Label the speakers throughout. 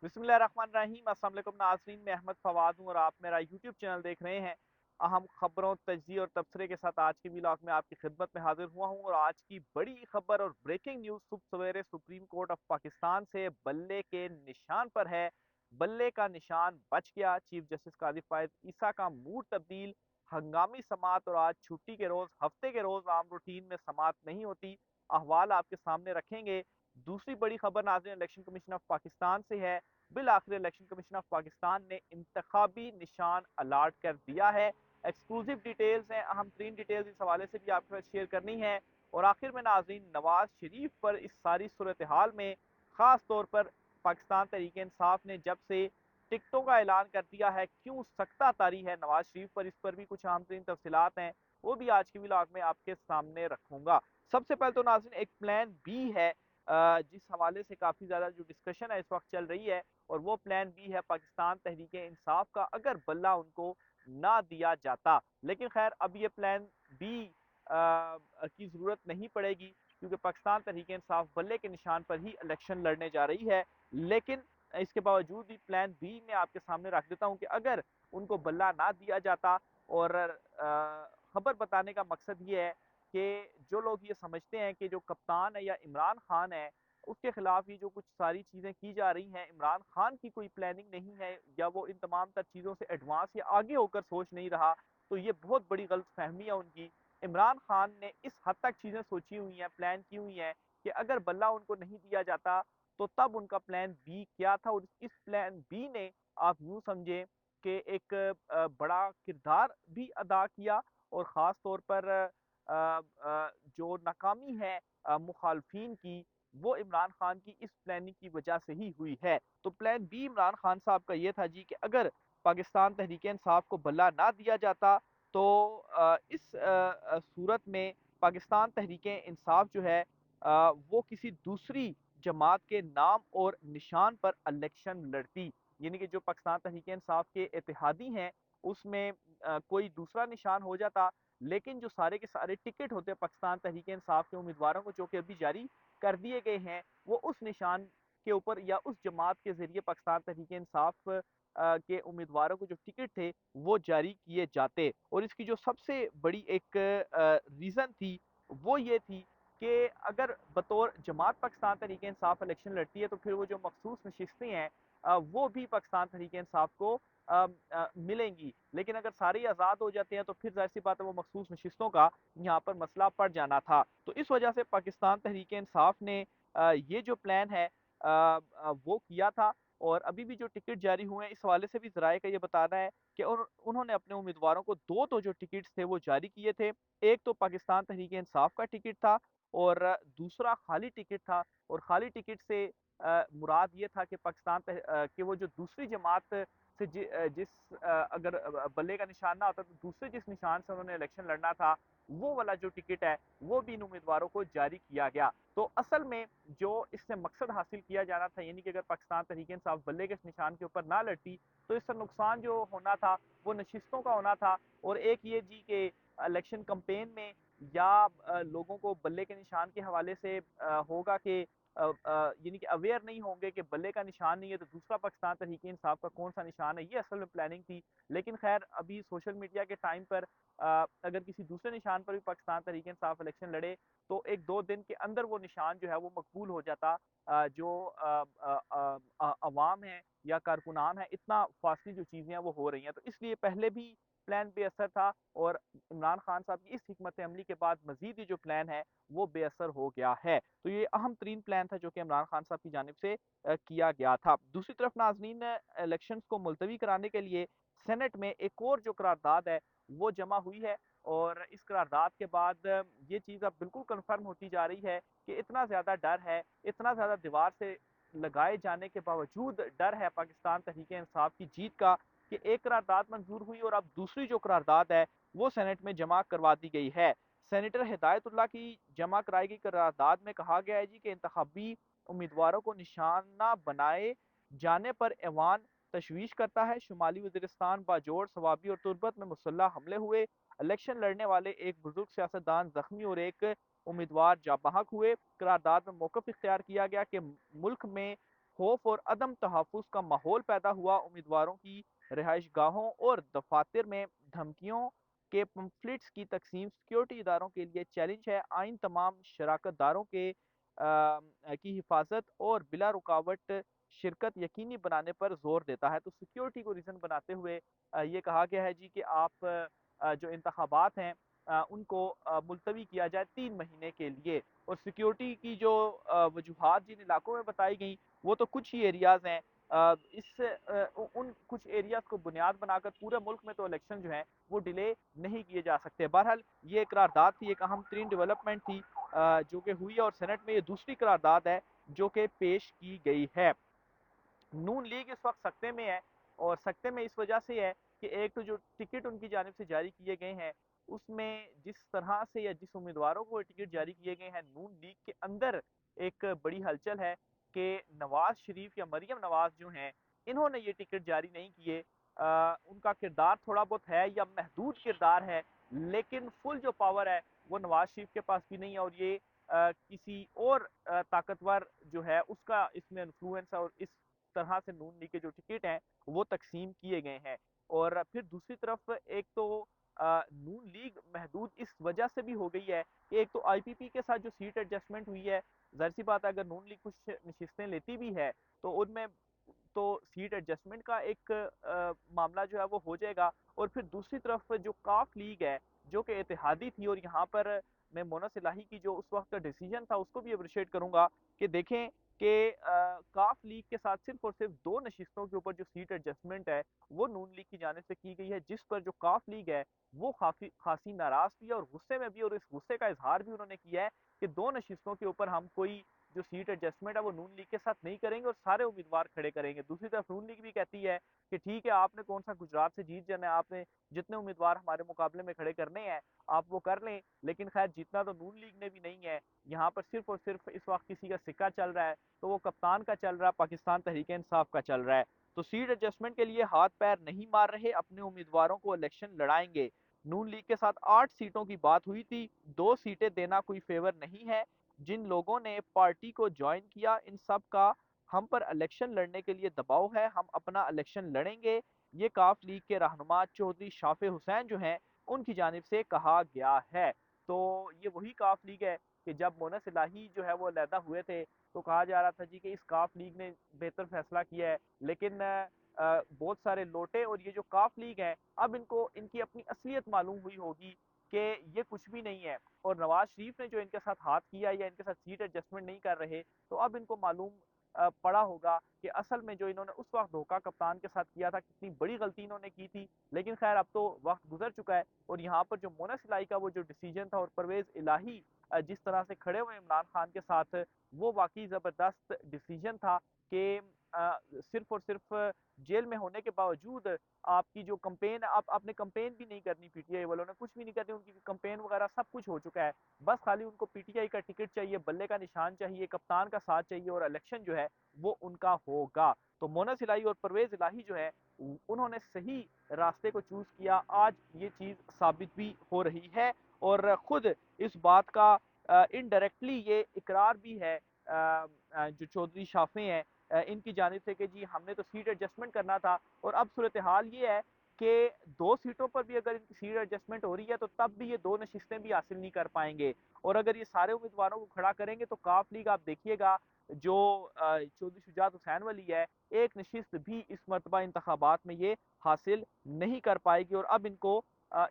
Speaker 1: बिस्मिल्लाहिर्रहमानिर्रहीम। अस्सलाम वालेकुम नाज़रीन, मैं अहमद फवाद हूँ और आप मेरा यूट्यूब चैनल देख रहे हैं। अहम खबरों, तजज़िये और तबसरे के साथ आज के व्लॉग में आपकी खिदमत में हाजिर हुआ हूँ और आज की बड़ी खबर और ब्रेकिंग न्यूज़ सुबह सवेरे सुप्रीम कोर्ट ऑफ पाकिस्तान से बल्ले के निशान पर है। बल्ले का निशान बच गया। चीफ जस्टिस कादिर फायद ईसा का मूड तब्दील। हंगामी समात और आज छुट्टी के रोज, हफ्ते के रोज आम रूटीन में समात नहीं होती। अहवाल आपके सामने रखेंगे। दूसरी बड़ी खबर नाज़रीन इलेक्शन कमीशन ऑफ पाकिस्तान से है। बिल आखिर इलेक्शन कमीशन ऑफ पाकिस्तान ने इंतखाबी निशान अलाट कर दिया है। एक्सक्लूसिव डिटेल्स हैं, अहम तरीन डिटेल्स इस हवाले से भी आपके साथ शेयर करनी है। और आखिर में नाज़रीन नवाज शरीफ पर इस सारी सूरत हाल में खास तौर पर पाकिस्तान तहरीक इंसाफ ने जब से टिकटों का ऐलान कर दिया है, क्यों सख्ता तारी है नवाज शरीफ पर, इस पर भी कुछ अहम तरीन तफसीलात हैं, वो भी आज के व्लॉग में आपके सामने रखूंगा। सबसे पहले तो नाज़रीन एक प्लान बी है, जिस हवाले से काफी ज्यादा जो डिस्कशन है इस वक्त चल रही है, और वो प्लान बी है पाकिस्तान तहरीक इंसाफ का अगर बल्ला उनको ना दिया जाता। लेकिन खैर अब ये प्लान बी की जरूरत नहीं पड़ेगी, क्योंकि पाकिस्तान तहरीक इंसाफ बल्ले के निशान पर ही इलेक्शन लड़ने जा रही है। लेकिन इसके बावजूद भी प्लान बी में आपके सामने रख देता हूं कि अगर उनको बल्ला ना दिया जाता, और खबर बताने का मकसद ये है कि जो लोग ये समझते हैं कि जो कप्तान है या इमरान खान है, उसके खिलाफ ये जो कुछ सारी चीजें की जा रही हैं, इमरान खान की कोई प्लानिंग नहीं है या वो इन तमाम तर चीजों से एडवांस या आगे होकर सोच नहीं रहा, तो ये बहुत बड़ी गलत फहमी है उनकी। इमरान खान ने इस हद तक चीजें सोची हुई हैं, प्लान की हुई हैं कि अगर बल्ला उनको नहीं दिया जाता तो तब उनका प्लान बी क्या था, और इस प्लान बी ने आप यूं समझे कि एक बड़ा किरदार भी अदा किया। और ख़ास तौर पर जो नाकामी है मुखालफिन की, वो इमरान खान की इस प्लानिंग की वजह से ही हुई है। तो प्लान बी इमरान खान साहब का ये था जी कि अगर पाकिस्तान तहरीक इंसाफ को बल्ला ना दिया जाता तो इस सूरत में पाकिस्तान तहरीक इंसाफ जो है वो किसी दूसरी जमात के नाम और निशान पर इलेक्शन लड़ती। यानी कि जो पाकिस्तान तहरीक इंसाफ के इत्तेहादी हैं उसमें कोई दूसरा निशान हो जाता, लेकिन जो सारे के सारे टिकट होते हैं पाकिस्तान तहरीक इंसाफ के उम्मीदवारों को जो कि अभी जारी कर दिए गए हैं, वो उस निशान के ऊपर या उस जमात के जरिए पाकिस्तान तहरीक इंसाफ के उम्मीदवारों को जो टिकट थे वो जारी किए जाते। और इसकी जो सबसे बड़ी एक रीजन थी वो ये थी कि अगर बतौर जमात पाकिस्तान तहरीक इंसाफ इलेक्शन लड़ती है तो फिर वो जो मखसूस नशिस्तें हैं वो भी पाकिस्तान तहरीक इंसाफ को मिलेंगी। लेकिन अगर सारे आज़ाद हो जाते हैं तो फिर जाहिर सी बात है वो मखसूस नशिस्तों का यहाँ पर मसला पड़ जाना था। तो इस वजह से पाकिस्तान तहरीक इंसाफ ने ये जो प्लान है वो किया था। और अभी भी जो टिकट जारी हुए हैं इस हवाले से भी जराए का ये बताना है कि उन्होंने अपने उम्मीदवारों को दो तो जो टिकट थे वो जारी किए थे। एक तो पाकिस्तान तहरीक इंसाफ का टिकट था और दूसरा खाली टिकट था। और खाली टिकट से मुराद ये था कि कि वो जो दूसरी जमात से जिस अगर बल्ले का निशान ना होता तो दूसरे जिस निशान से उन्होंने इलेक्शन लड़ना था वो वाला जो टिकट है वो भी इन उम्मीदवारों को जारी किया गया। तो असल में जो इससे मकसद हासिल किया जाना था, यानी कि अगर पाकिस्तान तहरीक इंसाफ बल्ले के निशान के ऊपर ना लड़ती तो इससे नुकसान जो होना था वो नशिस्तों का होना था। और एक ये जी के इलेक्शन कंपेन में या लोगों को बल्ले के निशान के हवाले से होगा कि यानी कि अवेयर नहीं होंगे कि बल्ले का निशान नहीं है तो दूसरा पाकिस्तान तहरीक इंसाफ का कौन सा निशान है, ये असल में प्लानिंग थी। लेकिन खैर अभी सोशल मीडिया के टाइम पर अगर किसी दूसरे निशान पर भी पाकिस्तान तहरीक इंसाफ इलेक्शन लड़े तो एक दो दिन के अंदर वो निशान जो है वो मकबूल हो जाता। जो अवाम है या कारकुनान है, इतना फासली जो चीज़ें हैं वो हो रही हैं, तो इसलिए पहले भी प्लान बेअसर था। और इमरान खान साहब की इस हिकमत अमली के बाद मजीद ये जो प्लान है वो बेअसर हो गया है। तो ये अहम तरीन प्लान था जो कि इमरान खान साहब की जानिब से किया गया था। दूसरी तरफ नाजनीन इलेक्शन को मुलतवी कराने के लिए सेनेट में एक और जो करारदाद है वो जमा हुई है। और इस करारदाद के बाद ये चीज़ अब बिल्कुल कन्फर्म होती जा रही है कि इतना ज़्यादा डर है, इतना ज़्यादा दीवार से लगाए जाने के बावजूद डर है पाकिस्तान तहरीक इंसाफ की जीत का, कि एक करारदाद मंजूर हुई और अब दूसरी जो करारदाद है वो सेनेट में जमा करवा दी गई है। सेनेटर हिदायतुल्लाह की जमा कराई गई करारदाद में कहा गया है जी कि इंतखाबी उम्मीदवारों को निशाना बनाए जाने पर ऐवान तशवीश करता है। शुमाली वजीरिस्तान बाजोड़ सवाबी और तुर्बत में मुसल्ह हमले हुए, इलेक्शन लड़ने वाले एक बुजुर्ग सियासतदान जख्मी और एक उम्मीदवार जाँ बहक हुए। करारदाद में मौकफ इख्तियार किया गया कि मुल्क में खौफ और अदम तहफ़्फ़ुज़ का माहौल पैदा हुआ। उम्मीदवारों की रिहाइशगाहों और दफातर में धमकियों के पम्फलेट्स की तकसीम सिक्योरिटी इदारों के लिए चैलेंज है। आइन तमाम शराकतदारों की हिफाजत और बिला रुकावट शिरकत यकीनी बनाने पर जोर देता है। तो सिक्योरिटी को रीज़न बनाते हुए ये कहा गया है जी कि आप जो इंतखाबात हैं उनको मुलतवी किया जाए 3 महीने के लिए। और सिक्योरिटी की जो वजूहात जिन इलाकों में बताई गई वो तो कुछ ही एरियाज़ हैं। उन कुछ एरियाज़ को बुनियाद बनाकर पूरे मुल्क में तो इलेक्शन जो है वो डिले नहीं किए जा सकते। बहरहाल ये करारदाद थी, एक अहम तरीन डेवलपमेंट थी जो कि हुई है और सेनेट में ये दूसरी करारदाद है जो कि पेश की गई है। नून लीग इस वक्त सख्ते में है और सख्ते में इस वजह से है कि एक तो जो टिकट उनकी जानिब से जारी किए गए हैं उसमें जिस तरह से या जिस उम्मीदवारों को टिकट जारी किए गए हैं नून लीग के अंदर एक बड़ी हलचल है कि नवाज शरीफ या मरियम नवाज जो हैं इन्होंने ये टिकट जारी नहीं किए। उनका किरदार थोड़ा बहुत है या महदूद किरदार है लेकिन फुल जो पावर है वो नवाज शरीफ के पास भी नहीं है और ये किसी और ताकतवर जो है उसका इसमें इन्फ्लुएंस है और इस तरह से नून लीग के जो टिकट हैं वो तकसीम किए गए हैं। और फिर दूसरी तरफ एक तो नून लीग महदूद इस वजह से भी हो गई है कि एक तो आईपीपी के साथ जो सीट एडजस्टमेंट हुई है, जाहिर सी बात है अगर नून लीग कुछ नशिस्तें लेती भी है तो उनमें तो सीट एडजस्टमेंट का एक मामला जो है वो हो जाएगा। और फिर दूसरी तरफ जो काफ लीग है जो कि इत्तेहादी थी और यहाँ पर मैं मोनस इलाही की जो उस वक्त का डिसीजन था उसको भी अप्रिशिएट करूंगा कि देखें कि काफ लीग के साथ सिर्फ और सिर्फ 2 नशिस्तों के ऊपर जो सीट एडजस्टमेंट है वो नून लीग की जानिब से की गई है, जिस पर जो काफ लीग है वो खासी नाराज भी है और गुस्से में भी। और इस गुस्से का इजहार भी उन्होंने किया है कि 2 नशिस्तों के ऊपर हम कोई जो सीट एडजस्टमेंट है वो नून लीग के साथ नहीं करेंगे और सारे उम्मीदवार खड़े करेंगे। दूसरी तरफ नून लीग भी कहती है कि ठीक है आपने कौन सा गुजरात से जीत जाना है, आपने जितने उम्मीदवार हमारे मुकाबले में खड़े करने हैं आप वो कर लें, लेकिन खैर जीतना तो नून लीग ने भी नहीं है। यहाँ पर सिर्फ और सिर्फ इस वक्त किसी का सिक्का चल रहा है तो वो कप्तान का चल रहा है, पाकिस्तान तहरीक इंसाफ का चल रहा है। तो सीट एडजस्टमेंट के लिए हाथ पैर नहीं मार रहे, अपने उम्मीदवारों को इलेक्शन लड़ाएंगे। नून लीग के साथ 8 सीटों की बात हुई थी, 2 सीटें देना कोई फेवर नहीं है। जिन लोगों ने पार्टी को ज्वाइन किया इन सब का हम पर इलेक्शन लड़ने के लिए दबाव है, हम अपना इलेक्शन लड़ेंगे। ये काफ लीग के रहनुमा चौधरी शाफे हुसैन जो हैं उनकी जानिब से कहा गया है। तो ये वही काफ लीग है कि जब मोनस इलाही जो है वो अलहदा हुए थे तो कहा जा रहा था जी कि इस काफ लीग ने बेहतर फैसला किया है, लेकिन बहुत सारे लोटे और ये जो काफ लीग है अब इनको इनकी अपनी असलियत मालूम हुई होगी कि ये कुछ भी नहीं है। और नवाज शरीफ ने जो इनके साथ हाथ किया या इनके साथ सीट एडजस्टमेंट नहीं कर रहे तो अब इनको मालूम पड़ा होगा कि असल में जो इन्होंने उस वक्त धोखा कप्तान के साथ किया था कितनी बड़ी गलती इन्होंने की थी। लेकिन खैर अब तो वक्त गुजर चुका है और यहाँ पर जो मोनस इलाही का वो जो डिसीजन था और परवेज इलाही जिस तरह से खड़े हुए इमरान खान के साथ वो वाकई जबरदस्त डिसीजन था कि सिर्फ और सिर्फ जेल में होने के बावजूद आपकी जो कंपेन आपने कंपेन भी नहीं करनी, पीटीआई वालों ने कुछ भी नहीं करनी, उनकी कंपेन वगैरह सब कुछ हो चुका है। बस खाली उनको पीटीआई का टिकट चाहिए, बल्ले का निशान चाहिए, कप्तान का साथ चाहिए और इलेक्शन जो है वो उनका होगा। तो मोनस इलाही और परवेज इलाही जो है उन्होंने सही रास्ते को चूज किया, आज ये चीज साबित भी हो रही है। और खुद इस बात का इनडायरेक्टली ये इकरार भी है जो चौधरी शाफे हैं इनकी जानिब से कि जी हमने तो सीट एडजस्टमेंट करना था और अब सूरत हाल ये है कि 2 सीटों पर भी अगर इनकी सीट एडजस्टमेंट हो रही है तो तब भी ये 2 नशिस्तें भी हासिल नहीं कर पाएंगे। और अगर ये सारे उम्मीदवारों को खड़ा करेंगे तो काफ लीग आप देखिएगा जो चौधरी शुजात हुसैन वाली है एक नशिस्त भी इस मरतबा इंतखाबात में ये हासिल नहीं कर पाएगी। और अब इनको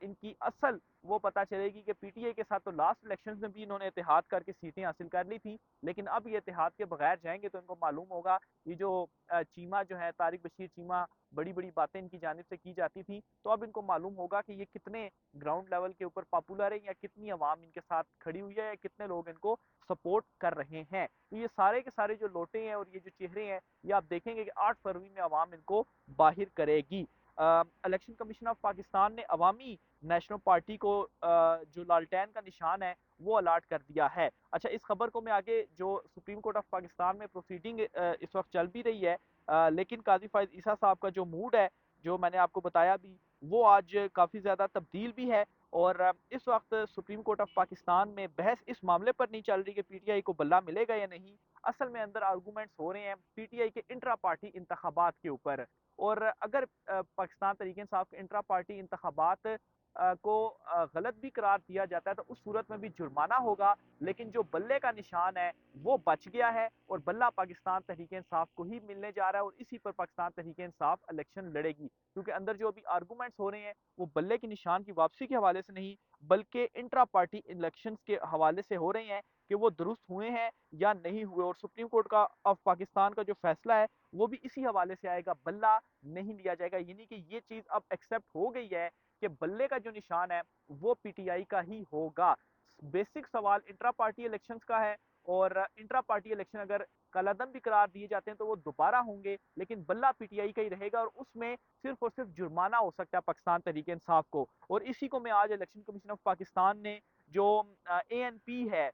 Speaker 1: इनकी असल वो पता चलेगी कि पीटीआई के साथ तो लास्ट इलेक्शन में भी इन्होंने इतिहाद करके सीटें हासिल कर ली थी, लेकिन अब ये इतिहाद के बगैर जाएंगे तो इनको मालूम होगा ये जो चीमा जो है तारिक बशीर चीमा बड़ी बड़ी बातें इनकी जानिब से की जाती थी, तो अब इनको मालूम होगा कि ये कितने ग्राउंड लेवल के ऊपर पॉपुलर है या कितनी आवाम इनके साथ खड़ी हुई है या कितने लोग इनको सपोर्ट कर रहे हैं। तो ये सारे के सारे जो लोटे हैं और ये जो चेहरे हैं ये आप देखेंगे कि 8 फरवरी में आवाम इनको बाहिर करेगी। इलेक्शन कमीशन ऑफ पाकिस्तान ने अवामी नेशनल पार्टी को जो लालटेन का निशान है वो अलाट कर दिया है। अच्छा, इस खबर को मैं आगे जो सुप्रीम कोर्ट ऑफ पाकिस्तान में प्रोसीडिंग इस वक्त चल भी रही है, लेकिन काजी फायद ईसा साहब का जो मूड है जो मैंने आपको बताया भी वो आज काफ़ी ज़्यादा तब्दील भी है और इस वक्त सुप्रीम कोर्ट ऑफ पाकिस्तान में बहस इस मामले पर नहीं चल रही कि पीटीआई को बल्ला मिलेगा या नहीं। असल में अंदर आर्गूमेंट्स हो रहे हैं पीटीआई के इंट्रा पार्टी इंतखाबात के ऊपर। और अगर पाकिस्तान तरीके इंसाफ के इंट्रा पार्टी इंतखाबात को गलत भी करार दिया जाता है तो उस सूरत में भी जुर्माना होगा। लेकिन जो बल्ले का निशान है वो बच गया है और बल्ला पाकिस्तान तहरीक इंसाफ को ही मिलने जा रहा है और इसी पर पाकिस्तान तहरीक इंसाफ इलेक्शन लड़ेगी। क्योंकि अंदर जो अभी आर्गूमेंट्स हो रहे हैं वो बल्ले के निशान की वापसी के हवाले से नहीं बल्कि इंट्रा पार्टी इलेक्शन के हवाले से हो रहे हैं कि वो दुरुस्त हुए हैं या नहीं हुए। और सुप्रीम कोर्ट का ऑफ पाकिस्तान का जो फैसला है वो भी इसी हवाले से आएगा, बल्ला नहीं लिया जाएगा। यानी कि ये चीज अब एक्सेप्ट हो गई है कि बल्ले का जो निशान है वो पीटीआई का ही होगा। बेसिक सवाल इंट्रा पार्टी इलेक्शंस का है और इंट्रा पार्टी इलेक्शन अगर कलादम भी करार दिए जाते हैं तो वो दोबारा होंगे, लेकिन बल्ला पीटीआई का ही रहेगा और उसमें सिर्फ और सिर्फ जुर्माना हो सकता है पाकिस्तान तहरीक इंसाफ को। और इसी को मैं आज इलेक्शन कमीशन ऑफ पाकिस्तान ने जो एएनपी है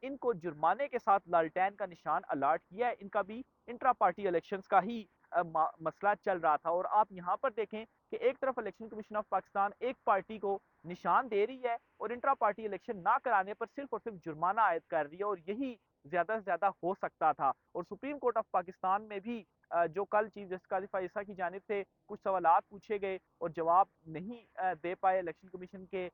Speaker 1: इनको जुर्माने के साथ लालटेन का निशान अलर्ट किया है। इनका भी इंट्रा पार्टी इलेक्शंस का ही मसला चल रहा था। और आप यहाँ पर देखें कि एक तरफ इलेक्शन कमीशन ऑफ पाकिस्तान एक पार्टी को निशान दे रही है और इंट्रा पार्टी इलेक्शन ना कराने पर सिर्फ और सिर्फ जुर्माना आयद कर रही है, और यही ज्यादा से ज्यादा हो सकता था। और सुप्रीम कोर्ट ऑफ पाकिस्तान में भी जो कल चीफ जस्टिस काजी फाइसा की जानिब से कुछ सवालात पूछे गए और जवाब नहीं दे पाए इलेक्शन कमीशन के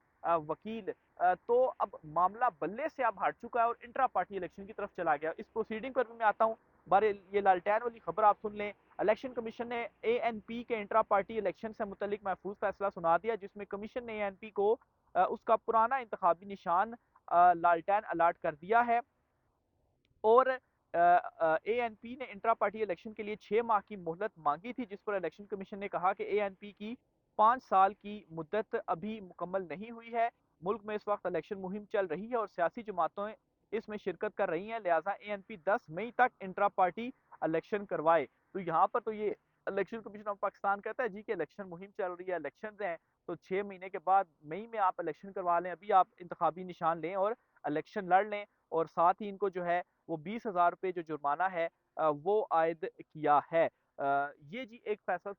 Speaker 1: वकील, तो अब मामला बल्ले से अब हट चुका है और इंट्रा पार्टी इलेक्शन की तरफ चला गया। इस प्रोसीडिंग पर भी मैं आता हूँ। बारे ये लालटेन वाली खबर आप सुन लें। इलेक्शन कमीशन ने एएनपी के इंट्रा पार्टी इलेक्शन से मुतलिक महफूज फैसला सुना दिया, जिसमें कमीशन ने एएनपी को उसका पुराना इंतखाबी निशान लालटेन अलर्ट कर दिया है। और एएनपी ने इंट्रा पार्टी इलेक्शन के लिए 6 माह की मोहलत मांगी थी, जिस पर इलेक्शन कमीशन ने कहा कि एएनपी की 5 साल की मुद्दत अभी मुकम्मल नहीं हुई है। मुल्क में इस वक्त इलेक्शन मुहिम चल रही है और सियासी जमातें इसमें शिरकत कर रही हैं, लिहाजा एएनपी 10 मई तक इंट्रा पार्टी इलेक्शन करवाए। तो यहाँ पर तो ये इलेक्शन कमीशन ऑफ पाकिस्तान कहता है जी कि इलेक्शन मुहिम चल रही है, इलेक्शन हैं, तो 6 महीने के बाद मई में आप इलेक्शन करवा लें, अभी आप इंतखाबी निशान लें और इलेक्शन लड़ लें। और साथ ही इनको जो है वो 20,000 रुपये जो जुर्माना है वो आयद किया है। ये जी एक फैसला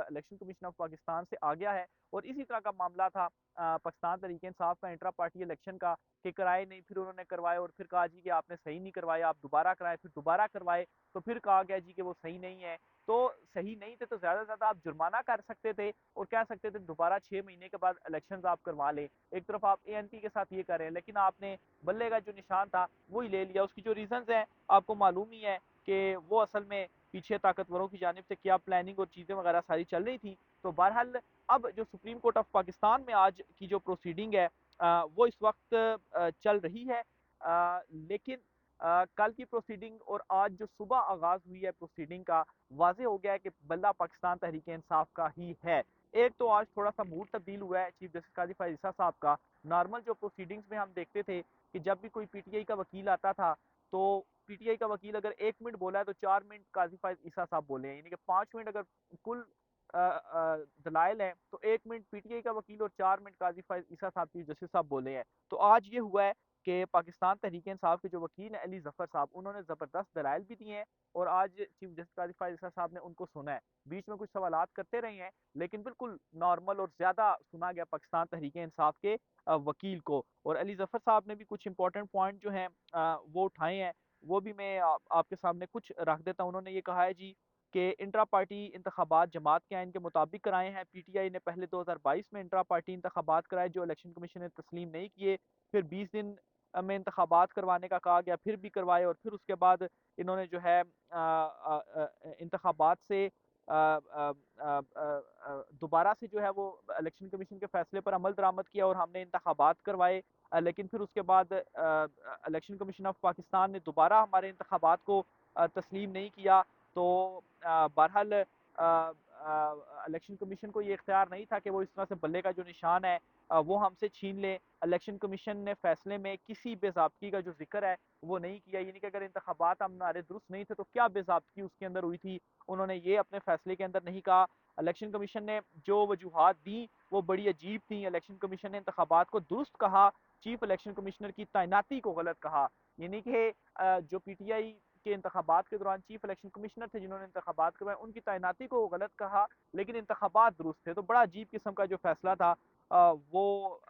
Speaker 1: इलेक्शन कमीशन ऑफ पाकिस्तान से आ गया है। और इसी तरह का मामला था पाकिस्तान तरीके इंसाफ का इंट्रा पार्टी इलेक्शन का कि कराए नहीं, फिर उन्होंने करवाए और फिर कहा जी कि आपने सही नहीं करवाए, आप दोबारा कराए, फिर दोबारा करवाए तो फिर कहा गया जी कि वो सही नहीं है। तो सही नहीं थे तो ज्यादा से ज्यादा आप जुर्माना कर सकते थे और कह सकते थे दोबारा 6 महीने के बाद इलेक्शन आप करवा लें। एक तरफ आप एएनपी के साथ ये कर रहे हैं, लेकिन आपने बल्ले का जो निशान था वो ही ले लिया। उसकी जो रीजंस हैं आपको मालूम ही है कि वो असल में पीछे ताकतवरों की जानिब से क्या प्लानिंग और चीज़ें वगैरह सारी चल रही थी। तो बहरहाल अब जो सुप्रीम कोर्ट ऑफ पाकिस्तान में आज की जो प्रोसीडिंग है वो इस वक्त चल रही है। लेकिन कल की प्रोसीडिंग और आज जो सुबह आगाज हुई है प्रोसीडिंग का, वाजे हो गया है कि बल्ला पाकिस्तान तहरीक इंसाफ का ही है। एक तो आज थोड़ा सा मूड तब्दील हुआ है चीफ जस्टिस काजी फायजा साहब का। नॉर्मल जो प्रोसीडिंग्स में हम देखते थे कि जब भी कोई पीटीआई का वकील आता था तो पीटीआई का वकील अगर 1 मिनट बोला है तो 4 मिनट काजी फायज ईसा साहब बोले हैं, यानी कि 5 मिनट अगर कुल दलाइल है तो 1 मिनट पीटीआई का वकील और 4 मिनट काजी फायज ईसा साहब चीफ जस्टिस साहब बोले हैं। तो आज ये हुआ है कि पाकिस्तान तहरीक इंसाफ के जो वकील हैं अली जफर साहब, उन्होंने जबरदस्त दलाइल भी दिए हैं और आज चीफ जस्टिस काजी फायज ईसा साहब ने उनको सुना है। बीच में कुछ सवालात करते रहे हैं लेकिन बिल्कुल नॉर्मल और ज्यादा सुना गया पाकिस्तान तहरीक इंसाफ के वकील को। और अली जफर साहब ने भी कुछ इंपॉर्टेंट पॉइंट जो हैं वो उठाए हैं, वो भी मैं आपके सामने कुछ रख देता हूँ। उन्होंने ये कहा है जी कि इंट्रा पार्टी इंतखाबात जमात के आइन के मुताबिक कराए हैं। पीटीआई ने पहले 2022 में इंट्रा पार्टी इंतखाबात कराए जो इलेक्शन कमीशन ने तस्लीम नहीं किए। फिर 20 दिन में इंतखाबात करवाने का कहा गया, फिर भी करवाए और फिर उसके बाद इन्होंने जो है इंतखाबात से दोबारा से जो है वो इलेक्शन कमीशन के फैसले पर अमल दरामद किया और हमने इंतखाबात करवाए। लेकिन फिर उसके बाद इलेक्शन कमीशन ऑफ पाकिस्तान ने दोबारा हमारे इंतखाबात को तस्लीम नहीं किया। तो बहरहाल इलेक्शन कमीशन को ये इख्तियार नहीं था कि वो इस तरह से बल्ले का जो निशान है वो हमसे छीन ले। इलेक्शन कमीशन ने फैसले में किसी बेज़ाब्तगी का जो जिक्र है वो नहीं किया, यानी कि अगर इंतखाबात हमारे दुरुस्त नहीं थे तो क्या बेज़ाब्तगी उसके अंदर हुई थी, उन्होंने ये अपने फैसले के अंदर नहीं कहा। इलेक्शन कमीशन ने जो वजूहात दी वो बड़ी अजीब थी। इलेक्शन कमीशन ने इंतखाबात को दुरुस्त कहा, चीफ इलेक्शन कमिश्नर की तैनाती को गलत कहा। यानी कि जो पीटीआई के इंतखाबात के दौरान चीफ इलेक्शन कमिश्नर थे जिन्होंने इंतखाबात करवाए उनकी तैनाती को गलत कहा, लेकिन इंतखाबात दुरुस्त थे। तो बड़ा अजीब किस्म का जो फैसला था वो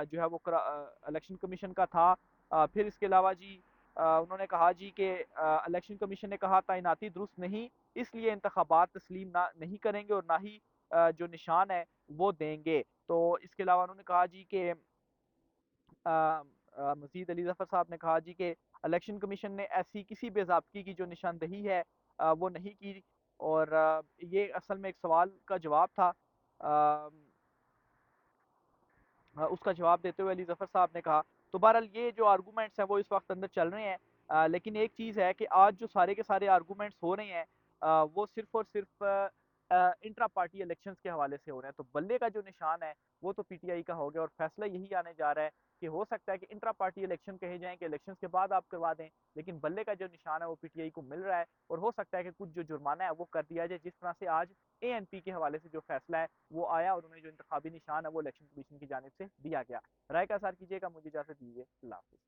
Speaker 1: जो है वो इलेक्शन कमीशन का था। फिर इसके अलावा जी उन्होंने कहा जी कि इलेक्शन कमीशन ने कहा तैनाती दुरुस्त नहीं, इसलिए इंतखाबात तस्लीम ना नहीं करेंगे और ना ही जो निशान है वो देंगे। तो इसके अलावा उन्होंने कहा जी कि मजीद अली जफर साहब ने कहा जी कि इलेक्शन कमीशन ने ऐसी किसी बेजाबगी की जो निशानदही है वो नहीं की। और ये असल में एक सवाल का जवाब था। अ, उसका जवाब देते हुए अली जफर साहब ने कहा। तो बहरहाल ये जो आर्गूमेंट्स हैं वो इस वक्त अंदर चल रहे हैं। लेकिन एक चीज़ है कि आज जो सारे के सारे आर्गूमेंट्स हो रहे हैं वो सिर्फ और सिर्फ इंट्रा पार्टी इलेक्शंस के हवाले से हो रहे हैं। तो बल्ले का जो निशान है वो तो पीटीआई का हो गया, और फैसला यही आने जा रहा है कि हो सकता है कि इंट्रा पार्टी इलेक्शन कहे जाएं कि इलेक्शन के बाद आप करवा दें, लेकिन बल्ले का जो निशान है वो पीटीआई को मिल रहा है। और हो सकता है कि कुछ जो जुर्माना है वो कर दिया जाए, जिस तरह से आज एएनपी के हवाले से जो फैसला है वो आया और उन्हें जो इंतखाबी निशान है वो इलेक्शन कमीशन की जानिब से दिया गया। राय का सार कीजिएगा, मुझे इजाजत दीजिए, अल्लाह हाफिज।